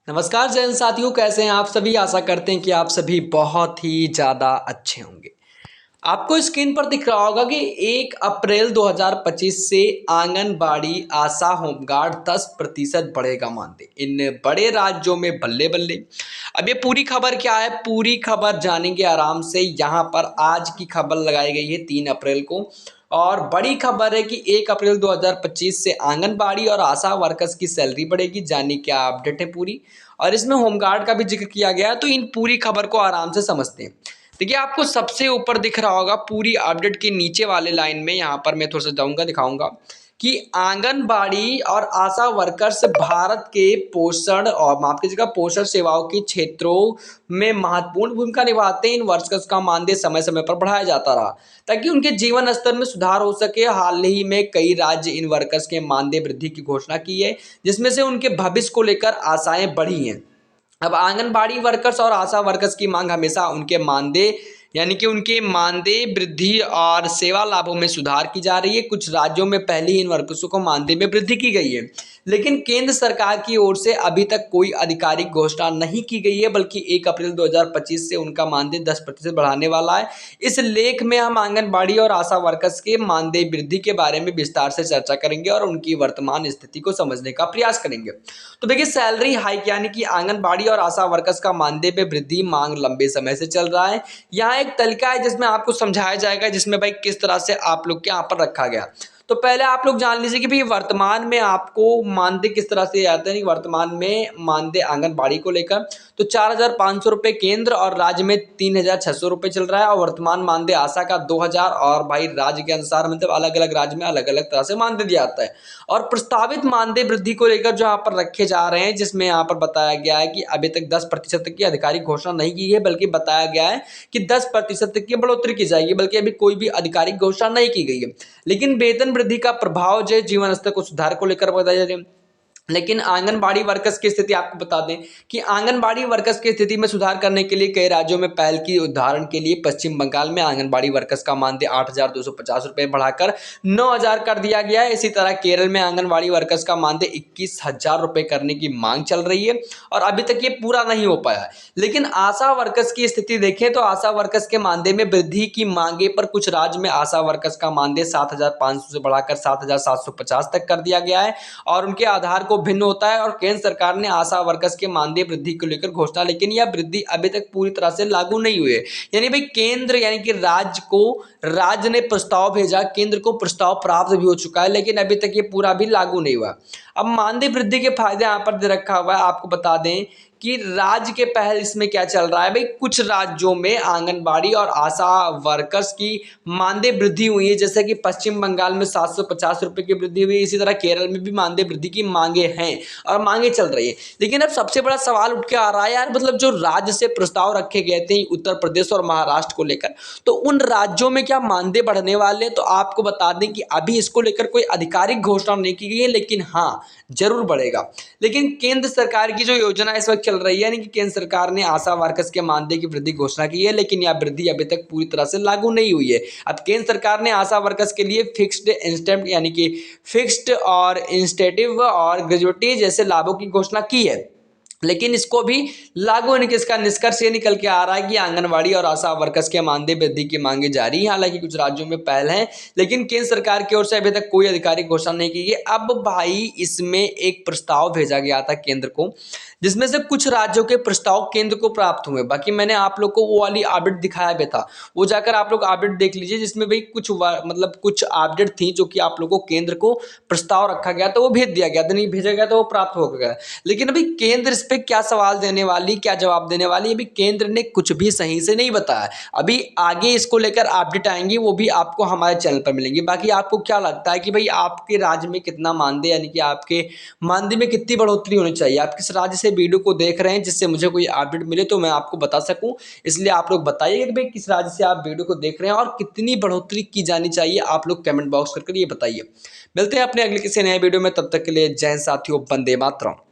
नमस्कार जैन साथियों, कैसे हैं आप सभी। आशा करते हैं कि आप सभी बहुत ही ज़्यादा अच्छे होंगे। आपको स्क्रीन पर दिख रहा होगा कि 1 अप्रैल 2025 से आंगनबाड़ी आशा होमगार्ड 10% बढ़ेगा मानदेय इन बड़े राज्यों में। बल्ले बल्ले। अब ये पूरी खबर क्या है, पूरी खबर जानेंगे आराम से। यहाँ पर आज की खबर लगाई गई है 3 अप्रैल को, और बड़ी खबर है कि 1 अप्रैल 2025 से आंगनबाड़ी और आशा वर्कर्स की सैलरी बढ़ेगी। जानिए क्या अपडेट है पूरी, और इसमें होमगार्ड का भी जिक्र किया गया है। तो इन पूरी खबर को आराम से समझते हैं। देखिए, आपको सबसे ऊपर दिख रहा होगा पूरी अपडेट के नीचे वाले लाइन में, यहाँ पर मैं थोड़ा सा जाऊंगा, दिखाऊंगा कि आंगनबाड़ी और आशा वर्कर्स भारत के पोषण और माफ कीजिएगा पोषण सेवाओं के क्षेत्रों में महत्वपूर्ण भूमिका निभाते हैं। इन वर्कर्स का मानदेय समय समय पर बढ़ाया जाता रहा ताकि उनके जीवन स्तर में सुधार हो सके। हाल ही में कई राज्य इन वर्कर्स के मानदेय वृद्धि की घोषणा की है, जिसमें से उनके भविष्य को लेकर आशाएं बढ़ी हैं। अब आंगनबाड़ी वर्कर्स और आशा वर्कर्स की मांग हमेशा उनके मानदेय यानी कि उनके मानदेय वृद्धि और सेवा लाभों में सुधार की जा रही है। कुछ राज्यों में पहले ही इन वर्कर्सों को मानदेय में वृद्धि की गई है, लेकिन केंद्र सरकार की ओर से अभी तक कोई आधिकारिक घोषणा नहीं की गई है, बल्कि 1 अप्रैल 2025 से उनका मानदेय 10% बढ़ाने वाला है। इस लेख में हम आंगनबाड़ी और आशा वर्कर्स के मानदेय वृद्धि के बारे में विस्तार से चर्चा करेंगे और उनकी वर्तमान स्थिति को समझने का प्रयास करेंगे। तो देखिए, सैलरी हाइक यानी कि आंगनबाड़ी और आशा वर्कर्स का मानदेय में वृद्धि मांग लंबे समय से चल रहा है। यहाँ एक तरीका है जिसमें आपको समझाया जाएगा, जिसमें भाई किस तरह से आप लोग के यहाँ पर रखा गया। तो पहले आप लोग जान लीजिए कि भाई वर्तमान में आपको मानदेय किस तरह से आते हैं। वर्तमान में मानदेय आंगनबाड़ी को लेकर तो 4,500 रुपये केंद्र और राज्य में 3,600 रुपये चल रहा है, और वर्तमान मानदेय आशा का 2,000, और भाई राज्य के अनुसार मतलब अलग अलग राज्य में अलग अलग तरह से मानदेय दिया जाता है। और प्रस्तावित मानदेय वृद्धि को लेकर जो यहाँ पर रखे जा रहे हैं, जिसमें यहाँ पर बताया गया है कि अभी तक 10% तक की आधिकारिक घोषणा नहीं की है, बल्कि बताया गया है कि 10% तक की बढ़ोतरी की जाएगी, बल्कि अभी कोई भी आधिकारिक घोषणा नहीं की गई है। लेकिन वेतन वृद्धि का प्रभाव जो जीवन स्तर को सुधार को लेकर बताया जा रहा है। लेकिन आंगनबाड़ी वर्कर्स की स्थिति आपको बता दें कि आंगनबाड़ी वर्कर्स की स्थिति में सुधार करने के लिए कई राज्यों में पहल की। उदाहरण के लिए पश्चिम बंगाल में आंगनबाड़ी वर्कर्स का मानदेय 8,250 रुपये बढ़ाकर 9,000 कर दिया गया है। इसी तरह केरल में आंगनबाड़ी वर्कर्स का मानदेय 21,000 रुपये करने की मांग चल रही है, और अभी तक ये पूरा नहीं हो पाया है। लेकिन आशा वर्कर्स की स्थिति देखें तो आशा वर्कर्स के मानदेय में वृद्धि की मांगे पर कुछ राज्य में आशा वर्कर्स का मानदेय 7,500 से बढ़ाकर 7,750 तक कर दिया गया है, और उनके आधार को भिन्न होता है। और केंद्र सरकार ने आशा वर्कर्स के मानदेय वृद्धि को लेकर घोषणा, लेकिन यह वृद्धि अभी तक पूरी तरह से लागू नहीं हुई है। यानी भाई केंद्र यानी कि राज्य ने प्रस्ताव भेजा, केंद्र को प्रस्ताव प्राप्त भी हो चुका है, लेकिन अभी तक ये पूरा भी लागू नहीं हुआ। अब मानदेय वृद्धि के फायदे यहाँ पर दे रखा हुआ है। आपको बता दें कि राज्य के पहल इसमें क्या चल रहा है भाई, कुछ राज्यों में आंगनबाड़ी और आशा वर्कर्स की मानदेय वृद्धि हुई है, जैसे कि पश्चिम बंगाल में 750 रुपये की वृद्धि हुई। इसी तरह केरल में भी मानदेय वृद्धि की मांगे हैं और मांगे चल रही है। लेकिन अब सबसे बड़ा सवाल उठ के आ रहा है यार, मतलब जो राज्य से प्रस्ताव रखे गए थे उत्तर प्रदेश और महाराष्ट्र को लेकर, तो उन राज्यों में क्या मानदेय बढ़ने वाले? तो आपको बता दें कि अभी इसको लेकर कोई आधिकारिक घोषणा नहीं की गई है, लेकिन हाँ जरूर बढ़ेगा। लेकिन केंद्र सरकार की जो योजना इस वक्त चल रही है, यानी कि केंद्र सरकार ने आशा वर्कर्स के मानदेय की वृद्धि घोषणा की है, लेकिन यह वृद्धि अभी तक पूरी तरह से लागू नहीं हुई है। अब केंद्र सरकार ने आशा वर्कर्स के लिए फिक्स्ड इंस्टेंट यानी कि फिक्स्ड और इंस्टेटिव और ग्रेजुएटी जैसे लाभों की घोषणा की है, लेकिन इसको भी लागू होने के इसका निष्कर्ष ये निकल के आ रहा है कि आंगनबाड़ी और आशा वर्कर्स के मानदेय वृद्धि की मांगे जारी है। हालांकि कुछ राज्यों में पहल है, लेकिन केंद्र सरकार की ओर से अभी तक कोई आधिकारिक घोषणा नहीं की गई। अब भाई इसमें एक प्रस्ताव भेजा गया था केंद्र को, जिसमें से कुछ राज्यों के प्रस्ताव केंद्र को प्राप्त हुए। बाकी मैंने आप लोग को वो वाली अपडेट दिखाया भी था, वो जाकर आप लोग अपडेट देख लीजिए, जिसमें भाई कुछ अपडेट थी जो कि आप लोगों को केंद्र को प्रस्ताव रखा गया तो वो भेज दिया गया था, नहीं भेजा गया तो वो प्राप्त हो गया। लेकिन अभी केंद्र इस पे क्या सवाल देने वाली, क्या जवाब देने वाली, अभी केंद्र ने कुछ भी सही से नहीं बताया। अभी आगे इसको लेकर अपडेट आएंगी, वो भी आपको हमारे चैनल पर मिलेंगी। बाकी आपको क्या लगता है कि भाई आपके राज्य में कितना मानदेय यानी कि आपके मानदेय में कितनी बढ़ोतरी होनी चाहिए? आप किस राज्य से वीडियो को देख रहे हैं, जिससे मुझे कोई अपडेट मिले तो मैं आपको बता सकूं। इसलिए आप लोग बताइए कि भाई किस राज्य से आप वीडियो को देख रहे हैं और कितनी बढ़ोतरी की जानी चाहिए। आप लोग कमेंट बॉक्स करके ये बताइए। मिलते हैं अपने अगले किसी नए वीडियो में, तब तक के लिए जय हिंद साथियों, वंदे मातरम।